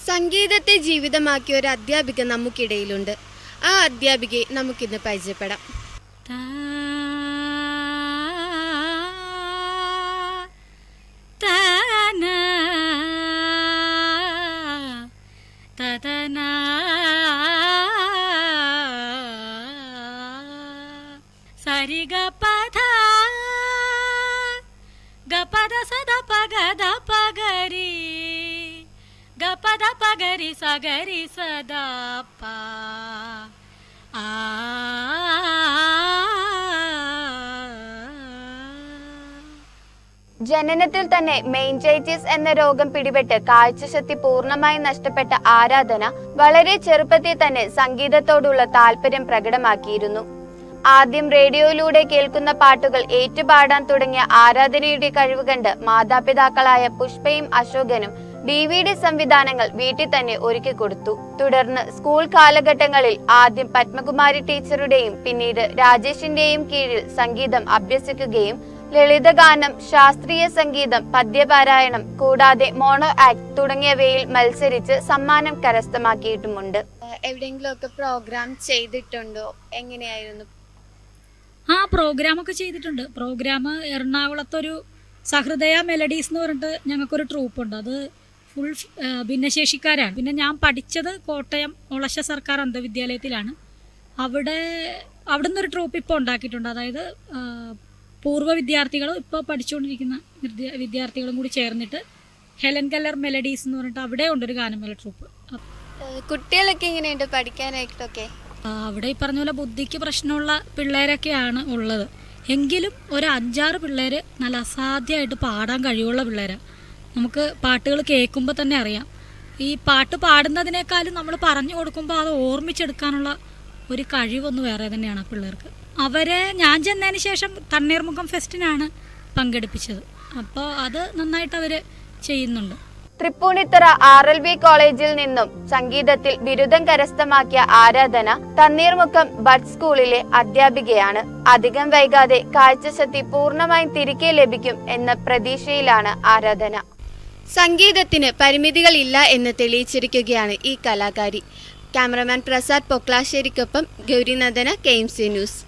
സംഗീതത്തെ ജീവിതമാക്കിയ ഒരു അധ്യാപിക നമുക്കിടയിലുണ്ട്. ആ അധ്യാപികയെ നമുക്കിന്ന് പരിചയപ്പെടാം. സരിഗ പദ ഗപദ സദ പഗദ പഗരി ഗപദ പഗരി സഗരി സദാ പ ആ. ജനനത്തിൽ തന്നെ മെനിഞ്ചൈറ്റിസ് എന്ന രോഗം പിടിപെട്ട് കാഴ്ചശക്തി പൂർണ്ണമായി നഷ്ടപ്പെട്ട ആരാധന വളരെ ചെറുപ്പത്തിൽ തന്നെ സംഗീതത്തോടുള്ള താല്പര്യം പ്രകടമാക്കിയിരുന്നു. ആദ്യം റേഡിയോയിലൂടെ കേൾക്കുന്ന പാട്ടുകൾ ഏറ്റുപാടാൻ തുടങ്ങിയ ആരാധനയുടെ കഴിവ് കണ്ട് മാതാപിതാക്കളായ പുഷ്പയും അശോകനും DVD സംവിധാനങ്ങൾ വീട്ടിൽ തന്നെ ഒരുക്കി കൊടുത്തു. തുടർന്ന് സ്കൂൾ കാലഘട്ടങ്ങളിൽ ആദ്യം പത്മകുമാരി ടീച്ചറുടെയും പിന്നീട് രാജേഷിന്റെയും കീഴിൽ സംഗീതം അഭ്യസിക്കുകയും ലളിതഗാനം, ശാസ്ത്രീയ സംഗീതം, പദ്യപാരായണം കൂടാതെ മോണോ ആക്ട് തുടങ്ങിയവയിൽ മത്സരിച്ച് സമ്മാനം കരസ്ഥമാക്കിയിട്ടുമുണ്ട്. എവിടെയെങ്കിലും ഒക്കെ പ്രോഗ്രാം ചെയ്തിട്ടുണ്ടോ? എങ്ങനെയായിരുന്നു? പ്രോഗ്രാമൊക്കെ ചെയ്തിട്ടുണ്ട്. പ്രോഗ്രാം എറണാകുളത്തൊരു സഹൃദയ മെലഡീസ് എന്ന് പറഞ്ഞിട്ട് ഞങ്ങൾക്കൊരു ട്രൂപ്പുണ്ട്. അത് ഫുൾ ഭിന്നശേഷിക്കാരാണ്. പിന്നെ ഞാൻ പഠിച്ചത് കോട്ടയം ഒളശ സർക്കാർ അന്ധവിദ്യാലയത്തിലാണ്. അവിടെ നിന്നൊരു ട്രൂപ്പ് ഇപ്പോൾ ഉണ്ടാക്കിയിട്ടുണ്ട്. അതായത് പൂർവ്വ വിദ്യാർത്ഥികളും ഇപ്പോൾ പഠിച്ചുകൊണ്ടിരിക്കുന്ന വിദ്യാർത്ഥികളും കൂടി ചേർന്നിട്ട് ഹെലൻ കെല്ലർ മെലഡീസ് എന്ന് പറഞ്ഞിട്ട് അവിടെ ഉണ്ടൊരു ഗാനമേള ട്രൂപ്പ്. കുട്ടികളൊക്കെ എങ്ങനെയുണ്ട് പഠിക്കാനായിട്ടൊക്കെ? അവിടെ ഈ പറഞ്ഞ പോലെ ബുദ്ധിക്ക് പ്രശ്നമുള്ള പിള്ളേരൊക്കെയാണ് ഉള്ളത്. എങ്കിലും ഒരു 5-6 പിള്ളേർ നല്ല അസാധ്യമായിട്ട് പാടാൻ കഴിവുള്ള പിള്ളേരാണ്. നമുക്ക് പാട്ടുകൾ കേൾക്കുമ്പോൾ തന്നെ അറിയാം. ഈ പാട്ട് പാടുന്നതിനേക്കാളും നമ്മൾ പറഞ്ഞു കൊടുക്കുമ്പോൾ അത് ഓർമ്മിച്ചെടുക്കാനുള്ള ഒരു കഴിവൊന്ന് വേറെ തന്നെയാണ് ആ പിള്ളേർക്ക്. അവരെ ഞാൻ ചെന്നതിന് ശേഷം തണ്ണീർമുഖം ഫെസ്റ്റിനാണ് പങ്കെടുപ്പിച്ചത്. അപ്പോൾ അത് നന്നായിട്ട് അവർ ചെയ്യുന്നുണ്ട്. തൃപ്പൂണിത്തുറ RLB കോളേജിൽ നിന്നും സംഗീതത്തിൽ ബിരുദം കരസ്ഥമാക്കിയ ആരാധന തണ്ണീർമുക്കം ബഡ് സ്കൂളിലെ അധ്യാപികയാണ്. അധികം വൈകാതെ കാഴ്ചശക്തി പൂർണ്ണമായും തിരികെ ലഭിക്കും എന്ന പ്രതീക്ഷയിലാണ് ആരാധന. സംഗീതത്തിന് പരിമിതികളില്ല എന്ന് തെളിയിച്ചിരിക്കുകയാണ് ഈ കലാകാരി. ക്യാമറമാൻ പ്രസാദ് പൊക്ലാശ്ശേരിക്കൊപ്പം ഗൗരിനന്ദന, KMC ന്യൂസ്.